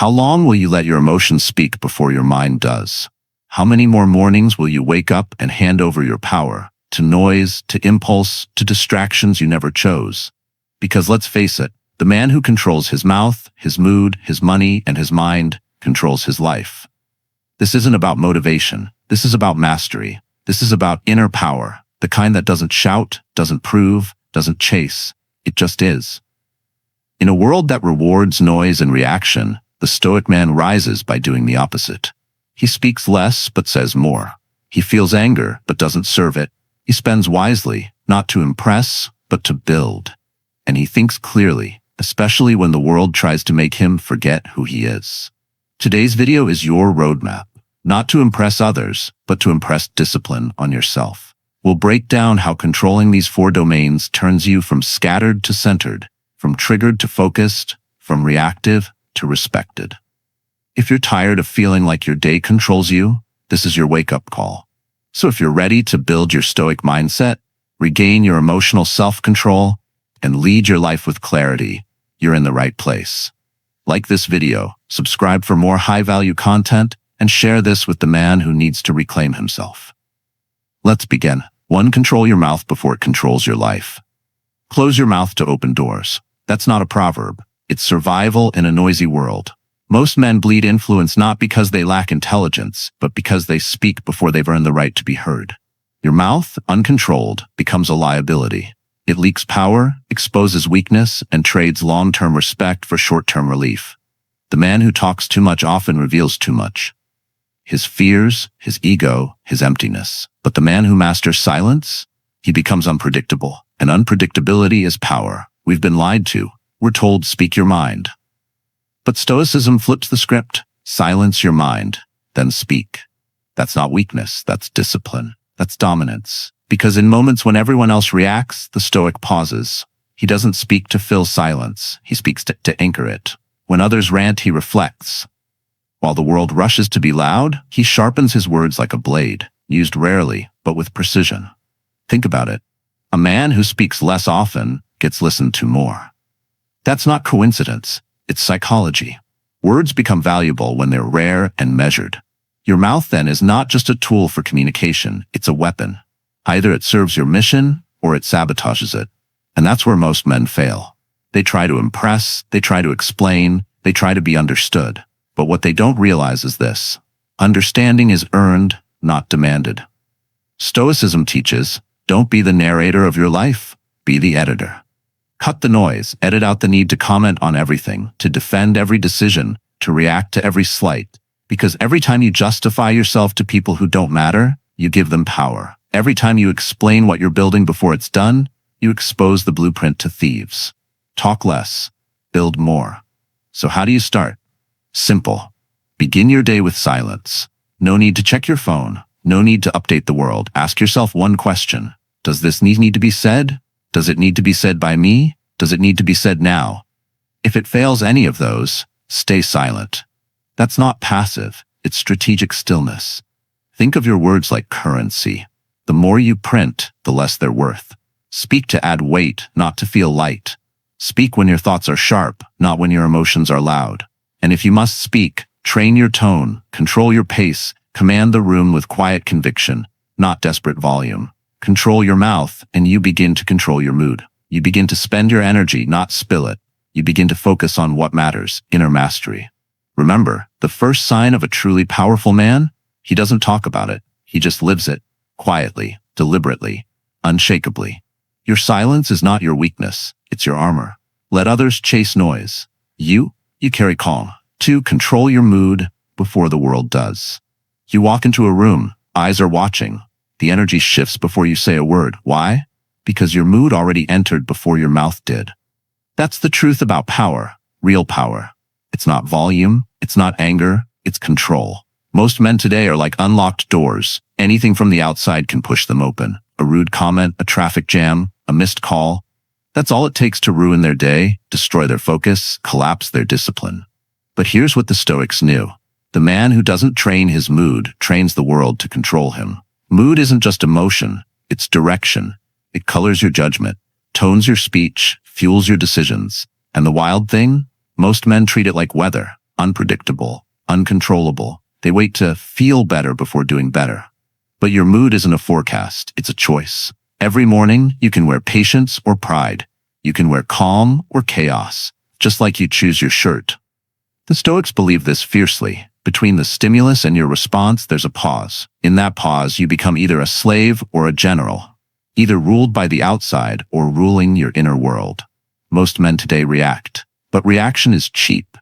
How long will you let your emotions speak before your mind does? How many more mornings will you wake up and hand over your power to noise, to impulse, to distractions you never chose? Because let's face it, the man who controls his mouth, his mood, his money, and his mind controls his life. This isn't about motivation. This is about mastery. This is about inner power, the kind that doesn't shout, doesn't prove, doesn't chase. It just is. In a world that rewards noise and reaction, the Stoic man rises by doing the opposite. He speaks less but says more. He feels anger but doesn't serve it. He spends wisely, not to impress, but to build. And he thinks clearly, especially when the world tries to make him forget who he is. Today's video is your roadmap, not to impress others, but to impress discipline on yourself. We'll break down how controlling these 4 domains turns you from scattered to centered, from triggered to focused, from reactive to respected. If you're tired of feeling like your day controls you, this is your wake-up call. So if you're ready to build your Stoic mindset, regain your emotional self-control, and lead your life with clarity, you're in the right place. Like this video, subscribe for more high-value content, and share this with the man who needs to reclaim himself. Let's begin. 1. Control your mouth before it controls your life. Close your mouth to open doors. That's not a proverb. It's survival in a noisy world. Most men bleed influence not because they lack intelligence, but because they speak before they've earned the right to be heard. Your mouth, uncontrolled, becomes a liability. It leaks power, exposes weakness, and trades long-term respect for short-term relief. The man who talks too much often reveals too much. His fears, his ego, his emptiness. But the man who masters silence, he becomes unpredictable. And unpredictability is power. We've been lied to. We're told, speak your mind. But Stoicism flips the script. Silence your mind, then speak. That's not weakness, that's discipline. That's dominance. Because in moments when everyone else reacts, the Stoic pauses. He doesn't speak to fill silence. He speaks to anchor it. When others rant, he reflects. While the world rushes to be loud, he sharpens his words like a blade, used rarely, but with precision. Think about it. A man who speaks less often gets listened to more. That's not coincidence. It's psychology. Words become valuable when they're rare and measured. Your mouth, then, is not just a tool for communication. It's a weapon. Either it serves your mission, or it sabotages it. And that's where most men fail. They try to impress, they try to explain, they try to be understood. But what they don't realize is this. Understanding is earned, not demanded. Stoicism teaches, don't be the narrator of your life, be the editor. Cut the noise, edit out the need to comment on everything, to defend every decision, to react to every slight. Because every time you justify yourself to people who don't matter, you give them power. Every time you explain what you're building before it's done, you expose the blueprint to thieves. Talk less, build more. So how do you start? Simple. Begin your day with silence. No need to check your phone. No need to update the world. Ask yourself one question. Does this need to be said? Does it need to be said by me? Does it need to be said now? If it fails any of those, stay silent. That's not passive. It's strategic stillness. Think of your words like currency. The more you print, the less they're worth. Speak to add weight, not to feel light. Speak when your thoughts are sharp, not when your emotions are loud. And if you must speak, train your tone, control your pace, command the room with quiet conviction, not desperate volume. Control your mouth, and you begin to control your mood. You begin to spend your energy, not spill it. You begin to focus on what matters, inner mastery. Remember, the first sign of a truly powerful man? He doesn't talk about it. He just lives it. Quietly, deliberately, unshakably. Your silence is not your weakness. It's your armor. Let others chase noise. You carry calm. 2. Control your mood before the world does. You walk into a room. Eyes are watching. The energy shifts before you say a word. Why? Because your mood already entered before your mouth did. That's the truth about power, real power. It's not volume, it's not anger, it's control. Most men today are like unlocked doors. Anything from the outside can push them open. A rude comment, a traffic jam, a missed call. That's all it takes to ruin their day, destroy their focus, collapse their discipline. But here's what the Stoics knew. The man who doesn't train his mood trains the world to control him. Mood isn't just emotion, it's direction. It colors your judgment, tones your speech, fuels your decisions. And the wild thing? Most men treat it like weather. unpredictable, uncontrollable. They wait to feel better before doing better. But your mood isn't a forecast, it's a choice. Every morning, you can wear patience or pride. You can wear calm or chaos, just like you choose your shirt. The Stoics believe this fiercely. Between the stimulus and your response, there's a pause. In that pause, you become either a slave or a general, either ruled by the outside or ruling your inner world. Most men today react, but reaction is cheap.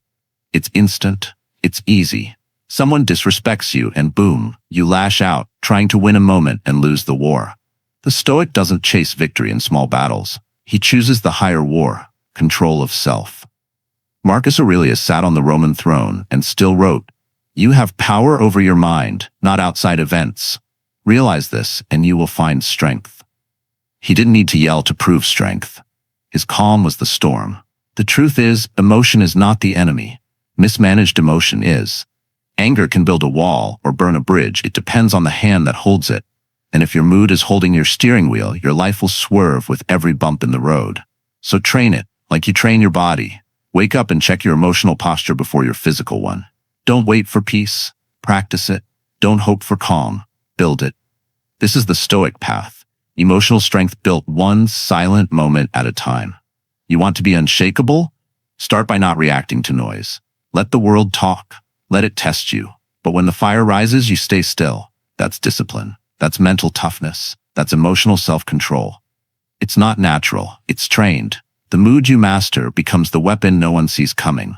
It's instant. It's easy. Someone disrespects you and boom, you lash out, trying to win a moment and lose the war. The Stoic doesn't chase victory in small battles. He chooses the higher war, control of self. Marcus Aurelius sat on the Roman throne and still wrote, "You have power over your mind, not outside events. Realize this and you will find strength." He didn't need to yell to prove strength. His calm was the storm. The truth is, emotion is not the enemy. Mismanaged emotion is. Anger can build a wall or burn a bridge. It depends on the hand that holds it. And if your mood is holding your steering wheel, your life will swerve with every bump in the road. So train it, like you train your body. Wake up and check your emotional posture before your physical one. Don't wait for peace. Practice it. Don't hope for calm. Build it. This is the Stoic path. Emotional strength built one silent moment at a time. You want to be unshakable? Start by not reacting to noise. Let the world talk. Let it test you. But when the fire rises, you stay still. That's discipline. That's mental toughness. That's emotional self-control. It's not natural. It's trained. The mood you master becomes the weapon no one sees coming.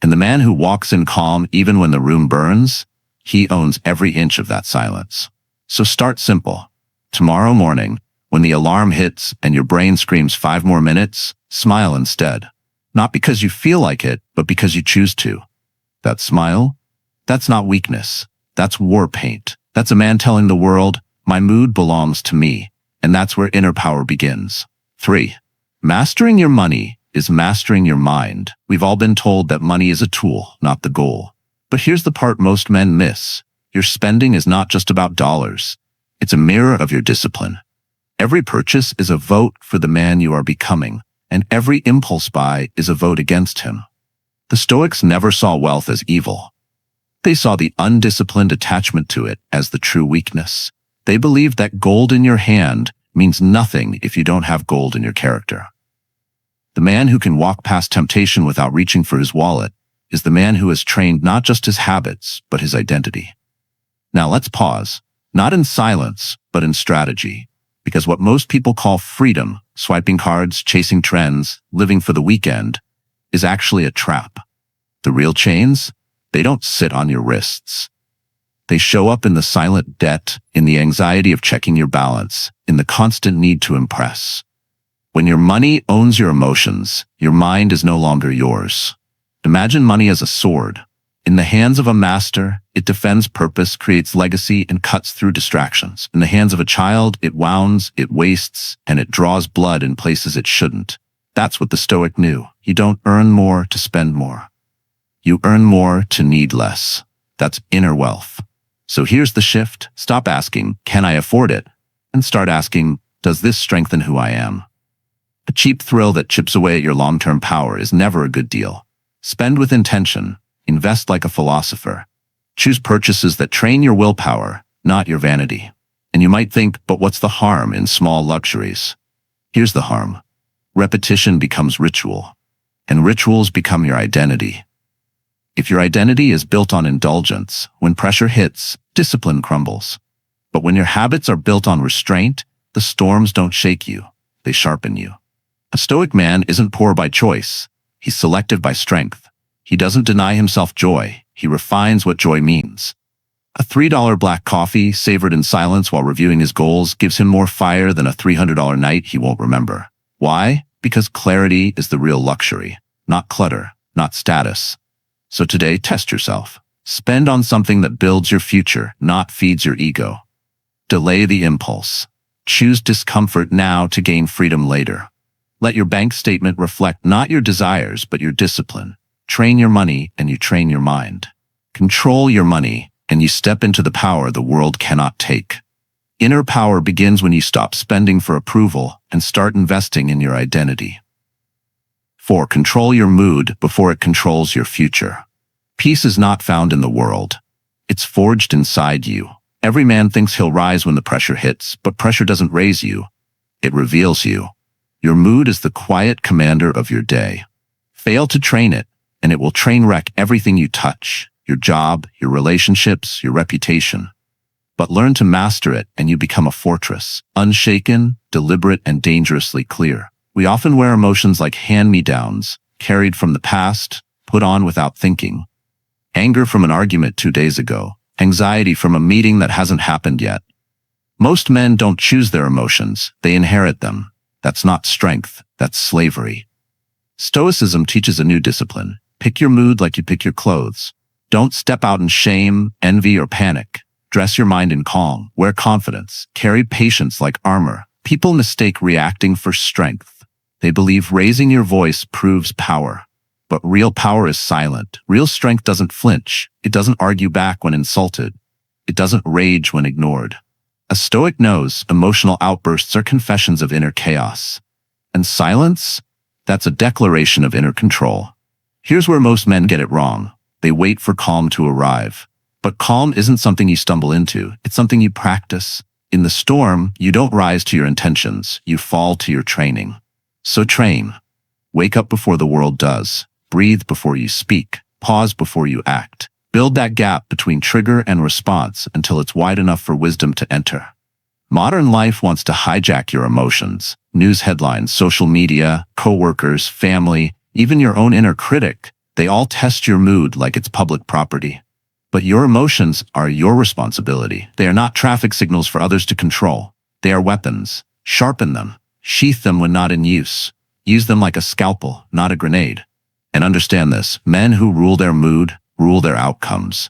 And the man who walks in calm even when the room burns, he owns every inch of that silence. So start simple. Tomorrow morning, when the alarm hits and your brain screams 5 more minutes, smile instead. Not because you feel like it, but because you choose to. That smile? That's not weakness. That's war paint. That's a man telling the world, my mood belongs to me. And that's where inner power begins. 3. Mastering your money is mastering your mind. We've all been told that money is a tool, not the goal. But here's the part most men miss. Your spending is not just about dollars. It's a mirror of your discipline. Every purchase is a vote for the man you are becoming, and every impulse buy is a vote against him. The Stoics never saw wealth as evil. They saw the undisciplined attachment to it as the true weakness. They believed that gold in your hand means nothing if you don't have gold in your character. The man who can walk past temptation without reaching for his wallet is the man who has trained not just his habits, but his identity. Now let's pause, not in silence, but in strategy. Because what most people call freedom, swiping cards, chasing trends, living for the weekend, is actually a trap. The real chains, they don't sit on your wrists. They show up in the silent debt, in the anxiety of checking your balance, in the constant need to impress. When your money owns your emotions, your mind is no longer yours. Imagine money as a sword. In the hands of a master, it defends purpose, creates legacy, and cuts through distractions. In the hands of a child, it wounds, it wastes, and it draws blood in places it shouldn't. That's what the Stoic knew. You don't earn more to spend more. You earn more to need less. That's inner wealth. So here's the shift. Stop asking, can I afford it? And start asking, does this strengthen who I am? A cheap thrill that chips away at your long-term power is never a good deal. Spend with intention. Invest like a philosopher. Choose purchases that train your willpower, not your vanity. And you might think, but what's the harm in small luxuries? Here's the harm. Repetition becomes ritual, and rituals become your identity. If your identity is built on indulgence, when pressure hits, discipline crumbles. But when your habits are built on restraint, the storms don't shake you, they sharpen you. A Stoic man isn't poor by choice. He's selective by strength. He doesn't deny himself joy. He refines what joy means. A $3 black coffee, savored in silence while reviewing his goals, gives him more fire than a $300 night he won't remember. Why? Because clarity is the real luxury, not clutter, not status. So today, test yourself. Spend on something that builds your future, not feeds your ego. Delay the impulse. Choose discomfort now to gain freedom later. Let your bank statement reflect not your desires, but your discipline. Train your money and you train your mind. Control your money and you step into the power the world cannot take. Inner power begins when you stop spending for approval and start investing in your identity. 4. Control your mood before it controls your future. Peace is not found in the world. It's forged inside you. Every man thinks he'll rise when the pressure hits, but pressure doesn't raise you. It reveals you. Your mood is the quiet commander of your day. Fail to train it, and it will train wreck everything you touch, your job, your relationships, your reputation. But learn to master it, and you become a fortress, unshaken, deliberate, and dangerously clear. We often wear emotions like hand-me-downs, carried from the past, put on without thinking. Anger from an argument 2 days ago, anxiety from a meeting that hasn't happened yet. Most men don't choose their emotions, they inherit them. That's not strength, that's slavery. Stoicism teaches a new discipline. Pick your mood like you pick your clothes. Don't step out in shame, envy, or panic. Dress your mind in calm, wear confidence, carry patience like armor. People mistake reacting for strength. They believe raising your voice proves power. But real power is silent. Real strength doesn't flinch. It doesn't argue back when insulted. It doesn't rage when ignored. A Stoic knows emotional outbursts are confessions of inner chaos. And silence? That's a declaration of inner control. Here's where most men get it wrong. They wait for calm to arrive. But calm isn't something you stumble into. It's something you practice. In the storm, you don't rise to your intentions. You fall to your training. So train. Wake up before the world does. Breathe before you speak. Pause before you act. Build that gap between trigger and response until it's wide enough for wisdom to enter. Modern life wants to hijack your emotions. News headlines, social media, coworkers, family, even your own inner critic, they all test your mood like it's public property. But your emotions are your responsibility. They are not traffic signals for others to control. They are weapons. Sharpen them. Sheath them when not in use. Use them like a scalpel, not a grenade. And understand this, men who rule their mood rule their outcomes.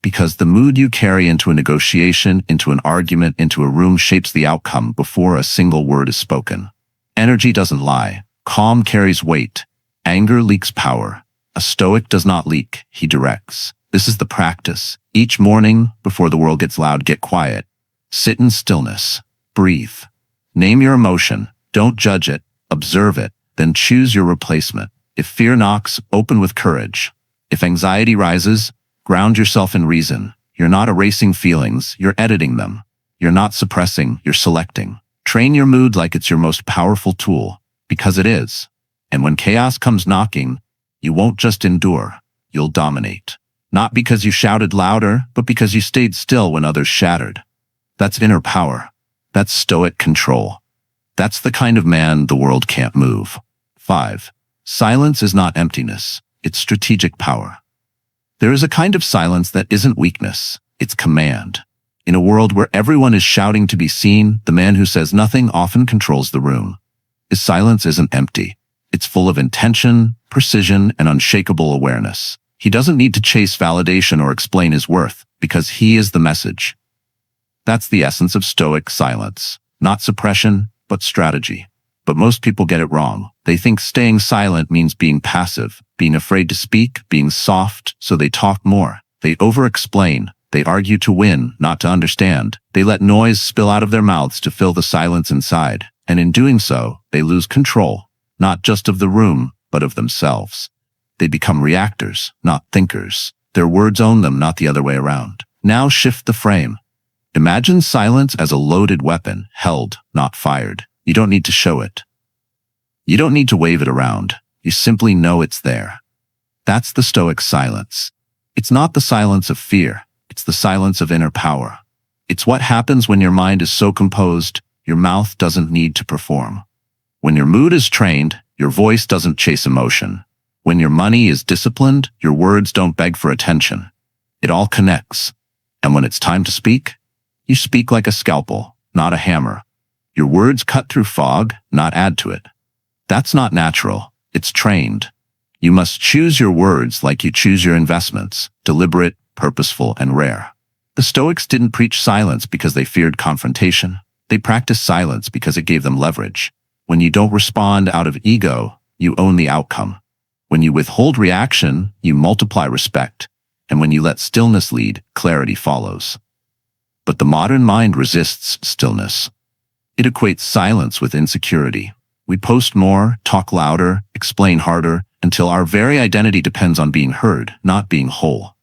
Because the mood you carry into a negotiation, into an argument, into a room shapes the outcome before a single word is spoken. Energy doesn't lie. Calm carries weight. Anger leaks power. A Stoic does not leak, he directs. This is the practice. Each morning, before the world gets loud, get quiet. Sit in stillness. Breathe. Name your emotion. Don't judge it. Observe it. Then choose your replacement. If fear knocks, open with courage. If anxiety rises, ground yourself in reason. You're not erasing feelings, you're editing them. You're not suppressing, you're selecting. Train your mood like it's your most powerful tool, because it is. And when chaos comes knocking, you won't just endure, you'll dominate. Not because you shouted louder, but because you stayed still when others shattered. That's inner power. That's Stoic control. That's the kind of man the world can't move. 5. Silence is not emptiness. It's strategic power. There is a kind of silence that isn't weakness. It's command. In a world where everyone is shouting to be seen, the man who says nothing often controls the room. His silence isn't empty. It's full of intention, precision, and unshakable awareness. He doesn't need to chase validation or explain his worth, because he is the message. That's the essence of Stoic silence. Not suppression, but strategy. But most people get it wrong. They think staying silent means being passive, being afraid to speak, being soft, so they talk more. They over-explain. They argue to win, not to understand. They let noise spill out of their mouths to fill the silence inside. And in doing so, they lose control, not just of the room, but of themselves. They become reactors, not thinkers. Their words own them, not the other way around. Now shift the frame. Imagine silence as a loaded weapon, held, not fired. You don't need to show it. You don't need to wave it around. You simply know it's there. That's the Stoic silence. It's not the silence of fear. It's the silence of inner power. It's what happens when your mind is so composed, your mouth doesn't need to perform. When your mood is trained, your voice doesn't chase emotion. When your money is disciplined, your words don't beg for attention. It all connects. And when it's time to speak, you speak like a scalpel, not a hammer. Your words cut through fog, not add to it. That's not natural. It's trained. You must choose your words like you choose your investments, deliberate, purposeful, and rare. The Stoics didn't preach silence because they feared confrontation. They practiced silence because it gave them leverage. When you don't respond out of ego, you own the outcome. When you withhold reaction, you multiply respect. And when you let stillness lead, clarity follows. But the modern mind resists stillness. It equates silence with insecurity. We post more, talk louder, explain harder, until our very identity depends on being heard, not being whole.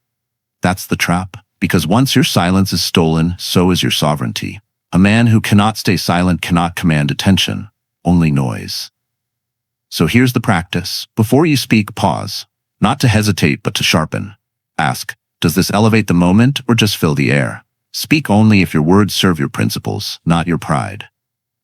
That's the trap, because once your silence is stolen, so is your sovereignty. A man who cannot stay silent cannot command attention, only noise. So here's the practice. Before you speak, pause. Not to hesitate, but to sharpen. Ask, does this elevate the moment or just fill the air? Speak only if your words serve your principles, not your pride.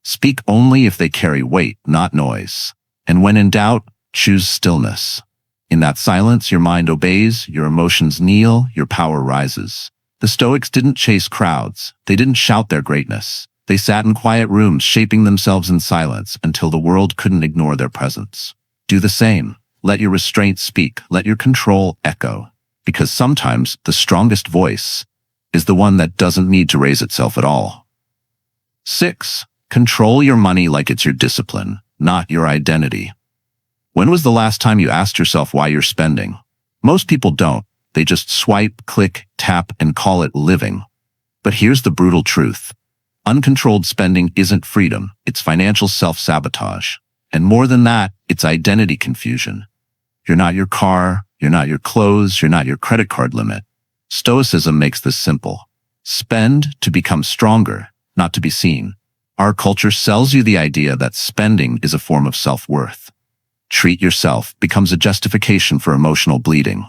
Speak only if they carry weight, not noise. And when in doubt, choose stillness. In that silence, your mind obeys, your emotions kneel, your power rises. The Stoics didn't chase crowds. They didn't shout their greatness. They sat in quiet rooms, shaping themselves in silence until the world couldn't ignore their presence. Do the same. Let your restraint speak. Let your control echo. Because sometimes the strongest voice is the one that doesn't need to raise itself at all. 6. Control your money like it's your discipline, not your identity. When was the last time you asked yourself why you're spending? Most people don't. They just swipe, click, tap, and call it living. But here's the brutal truth. Uncontrolled spending isn't freedom. It's financial self-sabotage. And more than that, it's identity confusion. You're not your car. You're not your clothes. You're not your credit card limit. Stoicism makes this simple. Spend to become stronger, not to be seen. Our culture sells you the idea that spending is a form of self-worth. Treat yourself becomes a justification for emotional bleeding.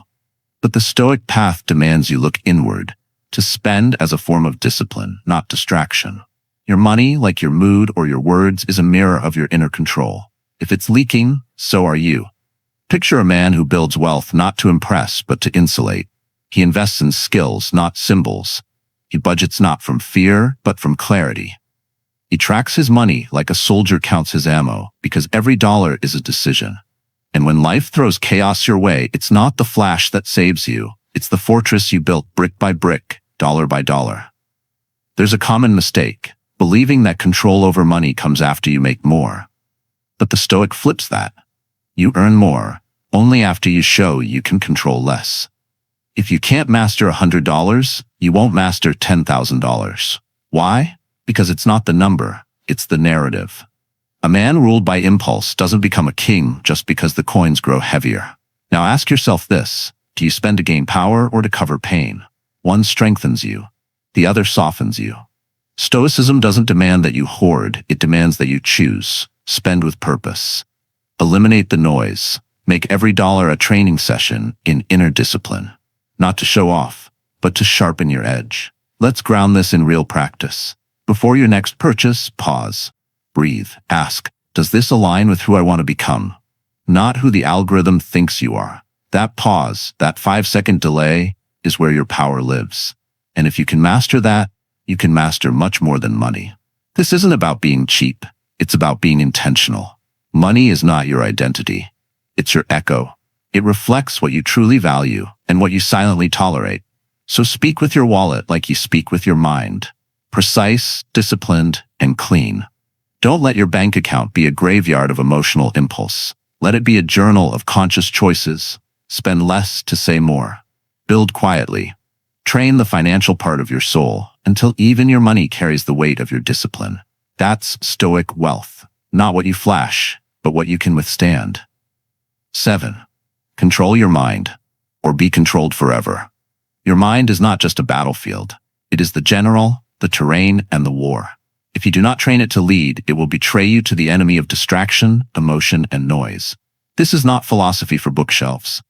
But the Stoic path demands you look inward, to spend as a form of discipline, not distraction. Your money, like your mood or your words, is a mirror of your inner control. If it's leaking, so are you. Picture a man who builds wealth not to impress, but to insulate. He invests in skills, not symbols. He budgets not from fear, but from clarity. He tracks his money like a soldier counts his ammo, because every dollar is a decision. And when life throws chaos your way, it's not the flash that saves you. It's the fortress you built brick by brick, dollar by dollar. There's a common mistake, believing that control over money comes after you make more. But the Stoic flips that. You earn more only after you show you can control less. If you can't master $100, you won't master $10,000. Why? Because it's not the number, it's the narrative. A man ruled by impulse doesn't become a king just because the coins grow heavier. Now ask yourself this, do you spend to gain power or to cover pain? One strengthens you, the other softens you. Stoicism doesn't demand that you hoard, it demands that you choose. Spend with purpose. Eliminate the noise. Make every dollar a training session in inner discipline. Not to show off, but to sharpen your edge. Let's ground this in real practice. Before your next purchase, pause. Breathe. Ask, does this align with who I want to become? Not who the algorithm thinks you are. That pause, that 5-second delay, is where your power lives. And if you can master that, you can master much more than money. This isn't about being cheap. It's about being intentional. Money is not your identity. It's your echo. It reflects what you truly value and what you silently tolerate. So speak with your wallet like you speak with your mind. Precise, disciplined, and clean. Don't let your bank account be a graveyard of emotional impulse. Let it be a journal of conscious choices. Spend less to say more. Build quietly. Train the financial part of your soul until even your money carries the weight of your discipline. That's Stoic wealth. Not what you flash, but what you can withstand. 7. Control your mind, or be controlled forever. Your mind is not just a battlefield. It is the general, the terrain, and the war. If you do not train it to lead, it will betray you to the enemy of distraction, emotion, and noise. This is not philosophy for bookshelves.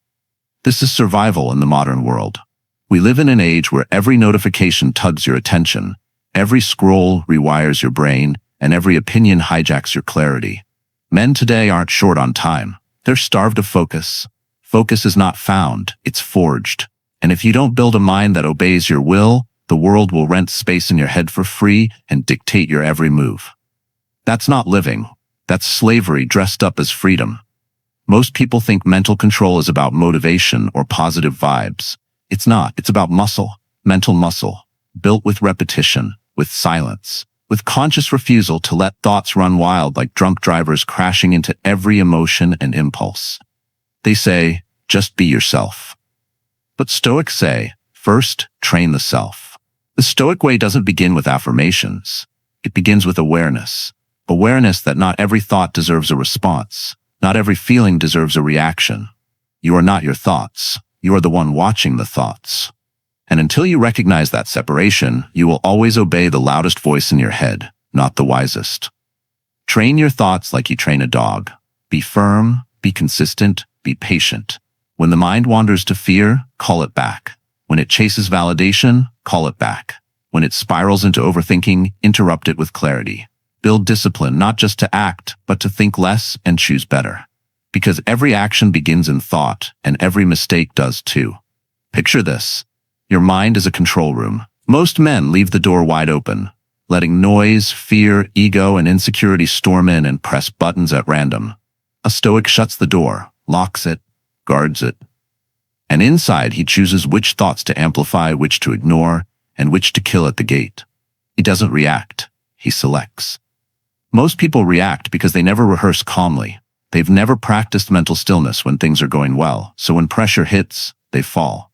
This is survival in the modern world. We live in an age where every notification tugs your attention, every scroll rewires your brain, and every opinion hijacks your clarity. Men today aren't short on time. They're starved of focus. Focus is not found, it's forged. And if you don't build a mind that obeys your will, the world will rent space in your head for free and dictate your every move. That's not living. That's slavery dressed up as freedom. Most people think mental control is about motivation or positive vibes. It's not. It's about muscle, mental muscle, built with repetition, with silence, with conscious refusal to let thoughts run wild like drunk drivers crashing into every emotion and impulse. They say, just be yourself. But Stoics say, first, train the self. The Stoic way doesn't begin with affirmations. It begins with awareness. Awareness that not every thought deserves a response. Not every feeling deserves a reaction. You are not your thoughts. You are the one watching the thoughts. And until you recognize that separation, you will always obey the loudest voice in your head, not the wisest. Train your thoughts like you train a dog. Be firm, be consistent, be patient. When the mind wanders to fear, call it back. When it chases validation, call it back. When it spirals into overthinking, interrupt it with clarity. Build discipline not just to act, but to think less and choose better. Because every action begins in thought, and every mistake does too. Picture this. Your mind is a control room. Most men leave the door wide open, letting noise, fear, ego, and insecurity storm in and press buttons at random. A Stoic shuts the door, locks it, guards it. And inside, he chooses which thoughts to amplify, which to ignore, and which to kill at the gate. He doesn't react. He selects. Most people react because they never rehearse calmly. They've never practiced mental stillness when things are going well, so when pressure hits, they fall.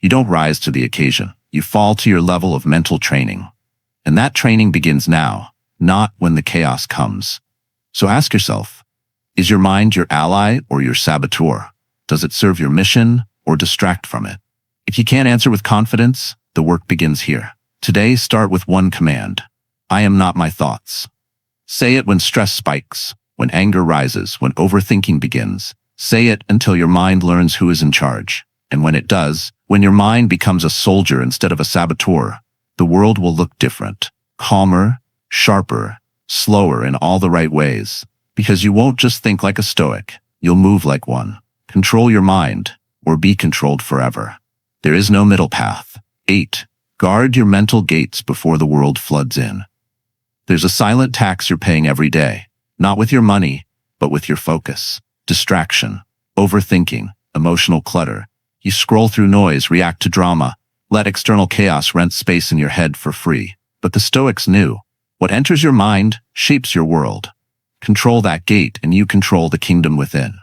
You don't rise to the occasion. You fall to your level of mental training. And that training begins now, not when the chaos comes. So ask yourself, is your mind your ally or your saboteur? Does it serve your mission or distract from it? If you can't answer with confidence, the work begins here. Today, start with one command. I am not my thoughts. Say it when stress spikes, when anger rises, when overthinking begins. Say it until your mind learns who is in charge. And when it does, when your mind becomes a soldier instead of a saboteur, the world will look different, calmer, sharper, slower in all the right ways. Because you won't just think like a Stoic, you'll move like one. Control your mind, or be controlled forever. There is no middle path. 8. Guard your mental gates before the world floods in. There's a silent tax you're paying every day, not with your money, but with your focus. Distraction, overthinking, emotional clutter. You scroll through noise, react to drama, let external chaos rent space in your head for free. But the Stoics knew, what enters your mind shapes your world. Control that gate and you control the kingdom within.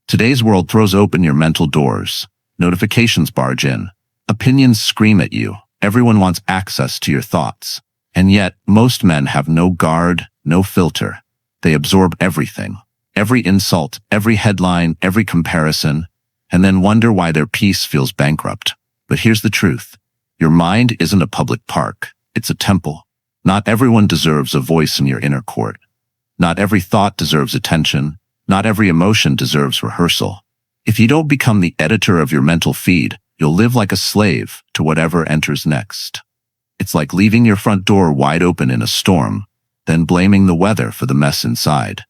Today's world throws open your mental doors. Notifications barge in. Opinions scream at you. Everyone wants access to your thoughts. And yet, most men have no guard, no filter. They absorb everything. Every insult, every headline, every comparison, and then wonder why their peace feels bankrupt. But here's the truth. Your mind isn't a public park. It's a temple. Not everyone deserves a voice in your inner court. Not every thought deserves attention. Not every emotion deserves rehearsal. If you don't become the editor of your mental feed, you'll live like a slave to whatever enters next. It's like leaving your front door wide open in a storm, then blaming the weather for the mess inside.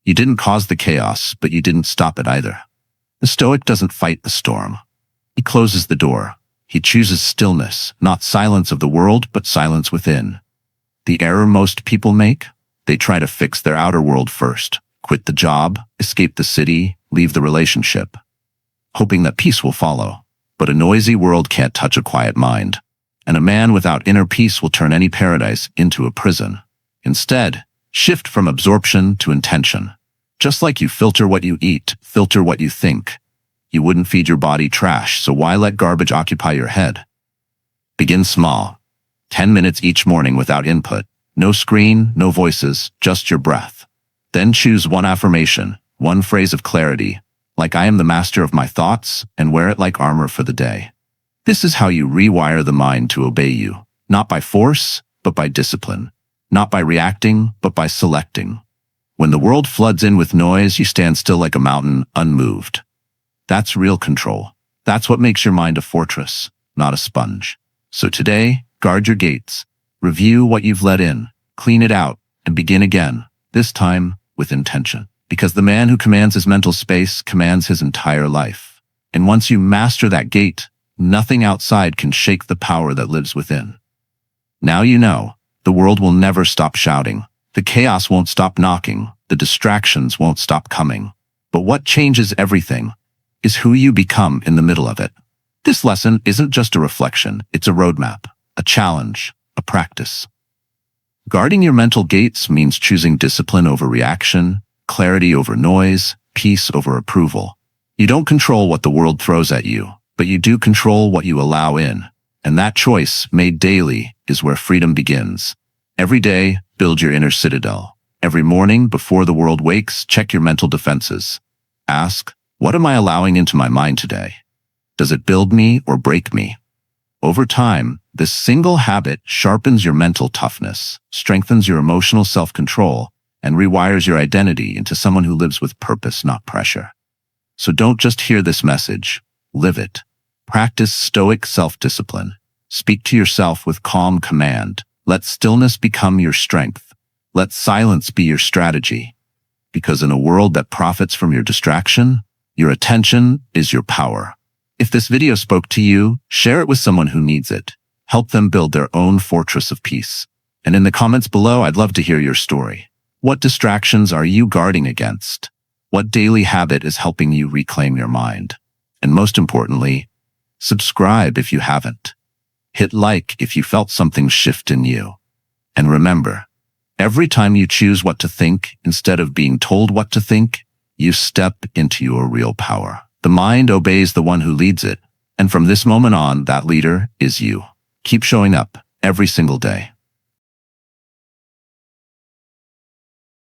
You didn't cause the chaos, but you didn't stop it either. The Stoic doesn't fight the storm. He closes the door. He chooses stillness, not silence of the world, but silence within. The error most people make? They try to fix their outer world first. Quit the job, escape the city, leave the relationship, hoping that peace will follow. But a noisy world can't touch a quiet mind. And a man without inner peace will turn any paradise into a prison. Instead, shift from absorption to intention. Just like you filter what you eat, filter what you think. You wouldn't feed your body trash, so why let garbage occupy your head? Begin small. 10 minutes each morning without input. No screen, no voices, just your breath. Then choose one affirmation, one phrase of clarity, like I am the master of my thoughts, and wear it like armor for the day. This is how you rewire the mind to obey you, not by force, but by discipline. Not by reacting, but by selecting. When the world floods in with noise, you stand still like a mountain, unmoved. That's real control. That's what makes your mind a fortress, not a sponge. So today, guard your gates. Review what you've let in, clean it out, and begin again, this time with intention. Because the man who commands his mental space commands his entire life. And once you master that gate, nothing outside can shake the power that lives within. Now you know, the world will never stop shouting. The chaos won't stop knocking. The distractions won't stop coming. But what changes everything is who you become in the middle of it. This lesson isn't just a reflection, it's a roadmap, a challenge, a practice. Guarding your mental gates means choosing discipline over reaction, clarity over noise, peace over approval. You don't control what the world throws at you, but you do control what you allow in. And that choice, made daily, is where freedom begins. Every day, build your inner citadel. Every morning, before the world wakes, check your mental defenses. Ask, what am I allowing into my mind today? Does it build me or break me? Over time, this single habit sharpens your mental toughness, strengthens your emotional self-control, and rewires your identity into someone who lives with purpose, not pressure. So don't just hear this message, live it. Practice Stoic self-discipline. Speak to yourself with calm command. Let stillness become your strength. Let silence be your strategy. Because in a world that profits from your distraction, your attention is your power. If this video spoke to you, share it with someone who needs it. Help them build their own fortress of peace. And in the comments below, I'd love to hear your story. What distractions are you guarding against? What daily habit is helping you reclaim your mind? And most importantly, subscribe if you haven't. Hit like if you felt something shift in you. And remember, every time you choose what to think instead of being told what to think, you step into your real power. The mind obeys the one who leads it, and from this moment on, that leader is you. Keep showing up every single day.